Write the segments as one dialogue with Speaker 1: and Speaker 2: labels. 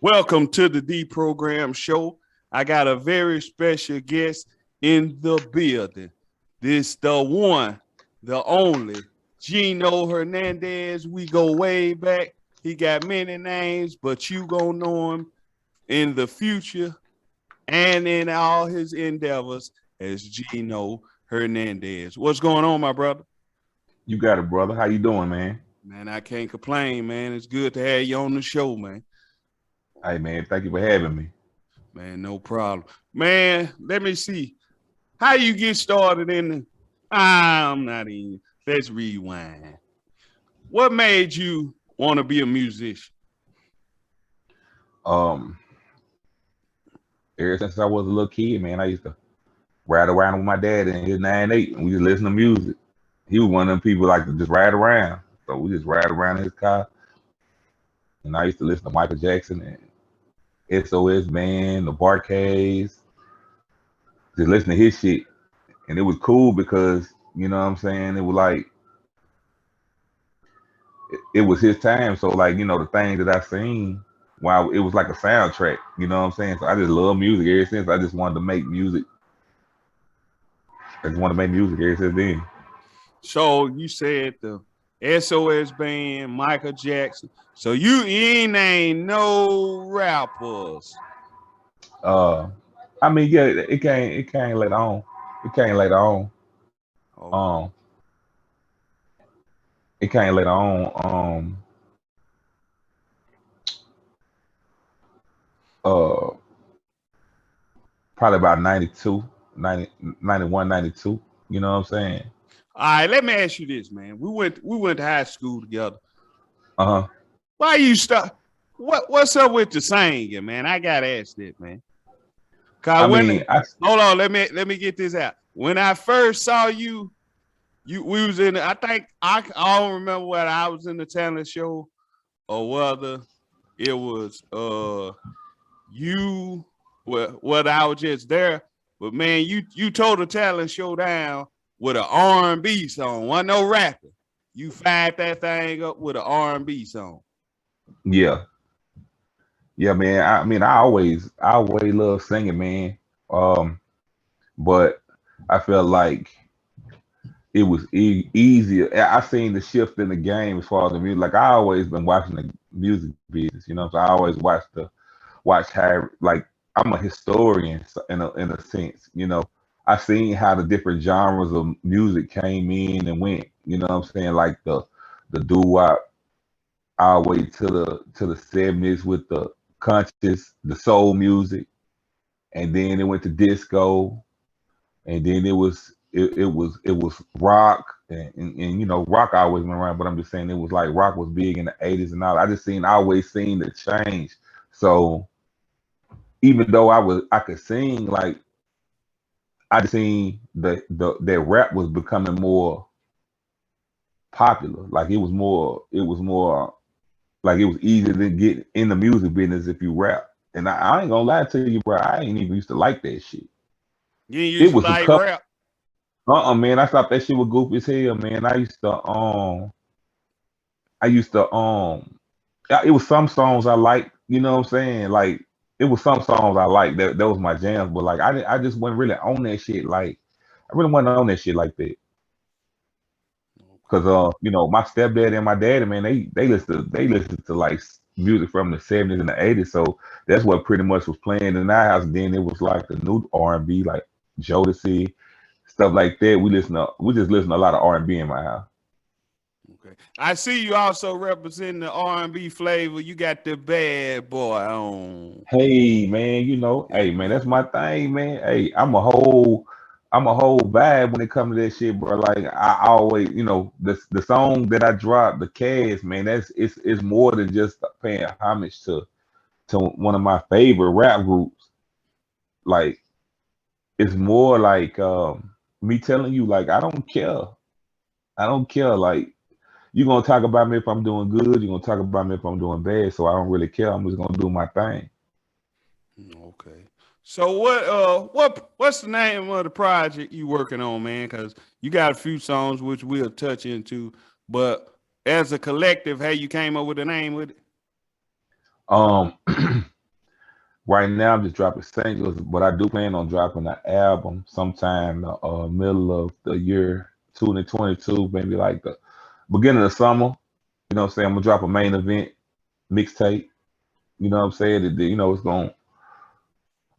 Speaker 1: Welcome to the D Program Show. I got a very special guest in the building. This the one, the only, Geno Hernandez. We go way back. He got many names, but you gonna know him in the future and in all his endeavors as Geno Hernandez. What's going on, my brother?
Speaker 2: You got it, brother. How you doing, man?
Speaker 1: Man, I can't complain, man. It's good to have you on the show, man.
Speaker 2: Hey, man, thank you for having me.
Speaker 1: Man, no problem. Man, let me see. How you get started in the I'm not even. Let's rewind. What made you want to be a musician?
Speaker 2: Um, Ever since I was a little kid, man, I used to ride around with my dad in his 9.8, and we just listen to music. He was one of them people like to just ride around, so we just ride around in his car. And I used to listen to Michael Jackson and SOS Band, the Barcades, just listen to his shit, and it was cool because you know what I'm saying. It was like it was his time, so like the things that I seen. Wow, it was like a soundtrack, you know what I'm saying? So I just love music ever since. I just wanted to make music. I just wanted to make music ever since then.
Speaker 1: So you said the SOS band, Michael Jackson. So you ain't no rappers.
Speaker 2: Uh, I mean, yeah, it came later on. It came later on.
Speaker 1: Okay.
Speaker 2: Um, it came later on. Uh, Probably about 92, 90, 91, 92. You know what I'm saying?
Speaker 1: All right, let me ask you this, man. We went to high school together.
Speaker 2: Uh huh.
Speaker 1: Why you start? What's up with the singing, man? I gotta ask that, man.
Speaker 2: I
Speaker 1: Cause
Speaker 2: mean,
Speaker 1: when hold on, let me get this out. When I first saw you, we was in. I think I don't remember whether I was in the talent show or whether it was you. Whether I was just there. But man, you told the talent show down with an R&B song. Wasn't no rapping. You fired that thing up with an R&B song.
Speaker 2: yeah, yeah, man. I mean, I always love singing, man. Um, but I felt like it was easier. I seen the shift in the game as far as the music. Like I always been watching the music business, so I always watch how like I'm a historian in a sense. I seen how the different genres of music came in and went. You know what I'm saying? Like the doo wop all the way to the 70s with the conscious, the soul music, and then it went to disco, and then it was rock, and rock always been around, but I'm just saying it was like rock was big in the 80s and all. I always seen the change. So even though I could sing, like I just seen that rap was becoming more popular. Like it was more like it was easier to get in the music business if you rap. And I ain't gonna lie to you, bro. I ain't even used to like that shit.
Speaker 1: You ain't
Speaker 2: It
Speaker 1: used to
Speaker 2: was a
Speaker 1: like
Speaker 2: couple.
Speaker 1: rap.
Speaker 2: Man. I thought that shit was goofy as hell, man. I used to yeah, it was some songs I liked, you know what I'm saying? Like it was some songs I liked that was my jams, but like I just wasn't really on that shit. Like I really wasn't on that shit like that. Cause
Speaker 1: Okay.
Speaker 2: my stepdad and my daddy, man, they listen to like music from the 70s and the 80s. So that's what pretty much was playing in our house. Then it was like the new R&B, like Jodeci, stuff like that. We just listen to a lot of R&B in my house.
Speaker 1: Okay. I see you also representing the R&B flavor. You got the bad boy on.
Speaker 2: Hey man, hey man, that's my thing, man. Hey, I'm a whole vibe when it comes to that shit, bro. Like I always, the song that I dropped, the Kast, man, it's more than just paying homage to one of my favorite rap groups. Like it's more like me telling you, like I don't care. I don't care. Like you're gonna talk about me if I'm doing good. You're gonna talk about me if I'm doing bad. So I don't really care. I'm just gonna do my thing.
Speaker 1: Okay. So what's the name of the project you working on, man? Because you got a few songs which we'll touch into, but as a collective, how you came up with the name with it?
Speaker 2: Um, right now I'm just dropping singles, but I do plan on dropping an album sometime middle of the year 2022, maybe like the beginning of summer. You know what I'm saying? I'm gonna drop a main event mixtape. You know what I'm saying? You know it's going.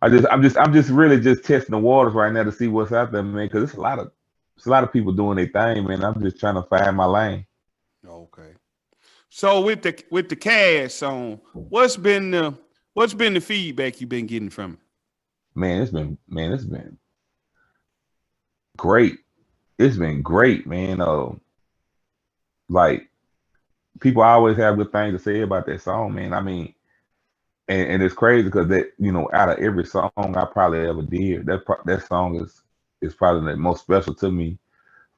Speaker 2: I'm just really just testing the waters right now to see what's out there, man. Because it's a lot of people doing their thing, man. I'm just trying to find my lane.
Speaker 1: Okay. So with the Kast song, what's been the feedback you've been getting from it?
Speaker 2: It's been great. It's been great, man. Like people always have good things to say about that song, man. I mean, and it's crazy because that out of every song I probably ever did, that song is probably the most special to me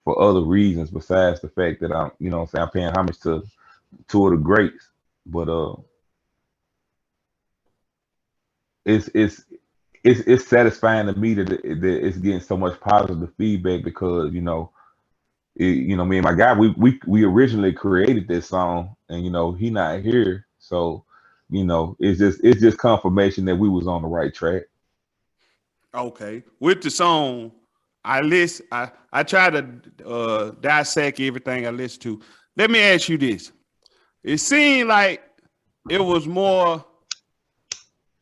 Speaker 2: for other reasons besides the fact that I'm what I'm saying, I'm paying homage to two of the greats. But it's it's it's satisfying to me that it's getting so much positive feedback because me and my guy, we originally created this song, and he not here, so it's just confirmation that we was on the right track.
Speaker 1: Okay. With the song, I try to dissect everything I listen to. Let me ask you this. It seemed like it was more.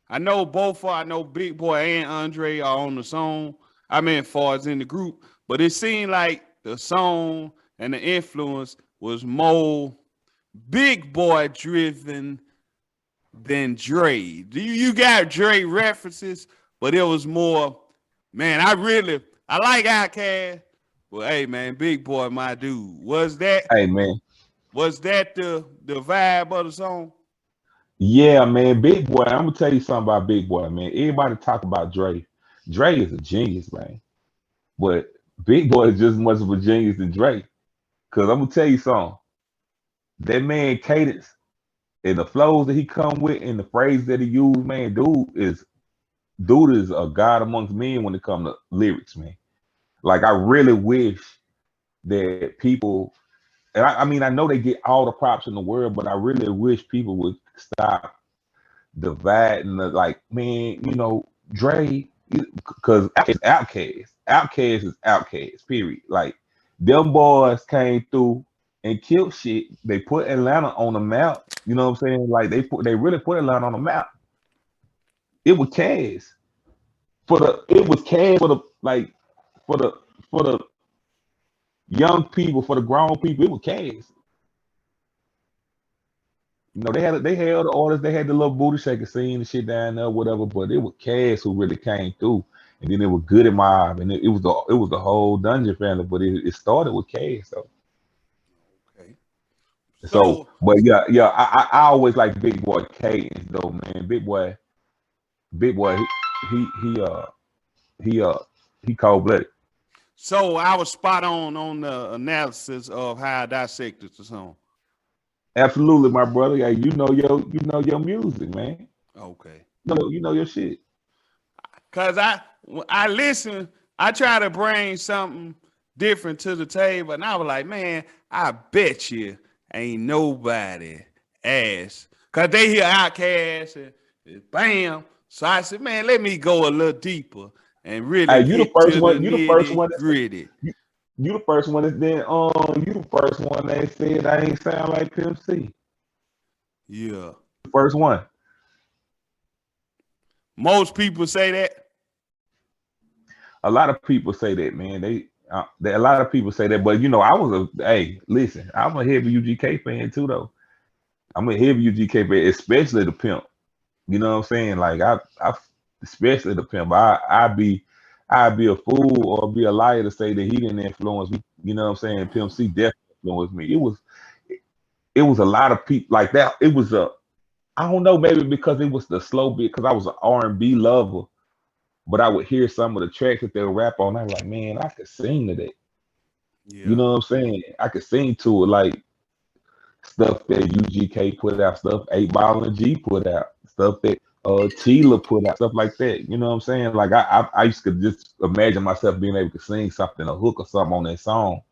Speaker 1: I know Big Boy and Andre are on the song. I mean, as far as in the group, but it seemed like the song and the influence was more Big Boy driven than Dre. You got Dre references, but it was more, man, I like Outkast. Well, hey man, Big Boy, my dude.
Speaker 2: Hey man,
Speaker 1: Was that the vibe of the song?
Speaker 2: yeah man, Big Boy. I'm gonna tell you something about Big Boy, man. Everybody talk about Dre. Dre is a genius, man. But Big Boy is just as much of a genius than Dre. Cause I'm gonna tell you something. That man cadence and the flows that he come with and the phrase that he use, man, dude is a god amongst men when it comes to lyrics, man. Like I really wish that people, and I mean, I know they get all the props in the world, but I really wish people would stop dividing the like, man, Dre, because Outkast is Outkast, period. Like them boys came through and killed shit. They put Atlanta on the map. You know what I'm saying? Like they really put Atlanta on the map. It was Cass for the like for the for the young people, for the grown people. It was Cass. They had other artists. They had the little booty shaker scene and shit down there, whatever. But it was Cass who really came through, and then it was Goody Mob, and it was the whole Dungeon family. But it started with Cass.
Speaker 1: Okay.
Speaker 2: So,
Speaker 1: So
Speaker 2: but yeah, I always like Big Boy cadence though, man. Big Boy, he he cold blooded.
Speaker 1: so I was spot on the analysis of how I dissected the song.
Speaker 2: Absolutely, my brother. Yeah, you know your music, man.
Speaker 1: Okay.
Speaker 2: You know your shit.
Speaker 1: Cause I listen, I try to bring something different to the table, and I was like, man, I bet you ain't nobody asked. Cause they hear Outkast and bam. So I said, man, let me go a little deeper and really
Speaker 2: Hey, you the
Speaker 1: get
Speaker 2: first
Speaker 1: to the
Speaker 2: one. You the first one
Speaker 1: nitty
Speaker 2: that
Speaker 1: gritty.
Speaker 2: you the first one that then you the first one that said I ain't sound like pimpc.
Speaker 1: Yeah.
Speaker 2: First one.
Speaker 1: Most people say that.
Speaker 2: A lot of people say that, man. A lot of people say that, but I was listen, I'm a heavy UGK fan too, though. I'm a heavy UGK fan, especially the pimp. You know what I'm saying? Like I especially the pimp. I'd be a fool or be a liar to say that he didn't influence me. You know what I'm saying? Pimp C definitely influenced me. It was a lot of people like that. It was I don't know, maybe because it was the slow beat, because I was an R&B lover, but I would hear some of the tracks that they'll rap on. I'm like, man, I could sing to that. You
Speaker 1: Yeah.
Speaker 2: know what I'm saying? I could sing to it, like stuff that UGK put out, stuff 8 Ball and G put out, stuff that Tila put out, stuff like that. You know what I'm saying? Like I used to just imagine myself being able to sing something, a hook or something on that song.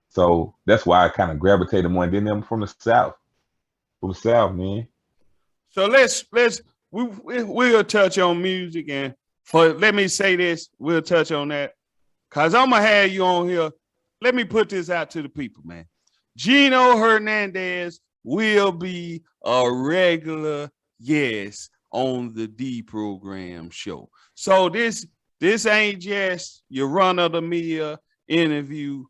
Speaker 2: So that's why I kind of gravitated more. And then I'm from the South, man.
Speaker 1: So we'll touch on music, and let me say this, we'll touch on that. Cause I'm gonna have you on here. Let me put this out to the people, man. Geno Hernandez will be a regular guest on the D Program show. So this ain't just your run of the mill interview.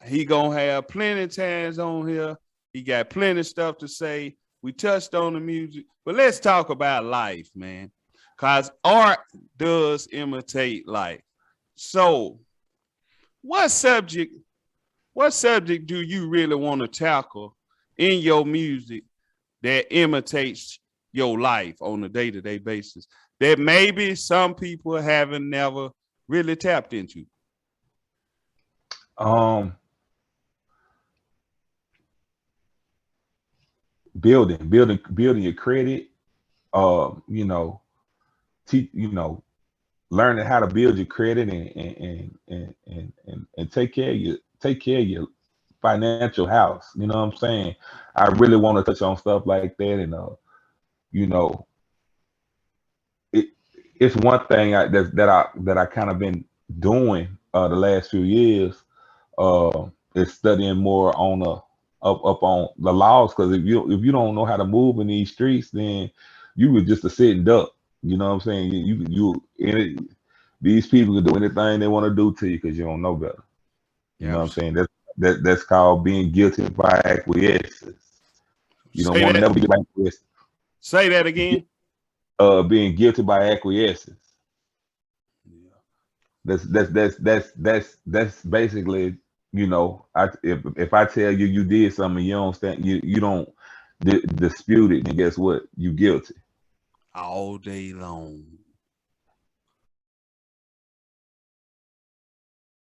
Speaker 1: He gonna have plenty of times on here. He got plenty of stuff to say. We touched on the music, but let's talk about life, man. Cause art does imitate life. So what subject do you really want to tackle in your music that imitates your life on a day-to-day basis that maybe some people haven't never really tapped into?
Speaker 2: Building your credit, you know, learning how to build your credit and take care of your financial house. You know what I'm saying? I really want to touch on stuff like that, and you know, it's one thing that I kind of been doing the last few years is studying more on up on the laws, because if you don't know how to move in these streets, then you were just a sitting duck. You know what I'm saying? These people can do anything they want to do to you because you don't know better. You know what I'm saying? That's called being guilty by acquiescence. You don't want to never be acquiescent.
Speaker 1: Say that again.
Speaker 2: Being guilty by acquiescence. Yeah. That's basically, you know, if I tell you did something, you don't stand, you don't dispute it, and guess what? You guilty.
Speaker 1: All day long.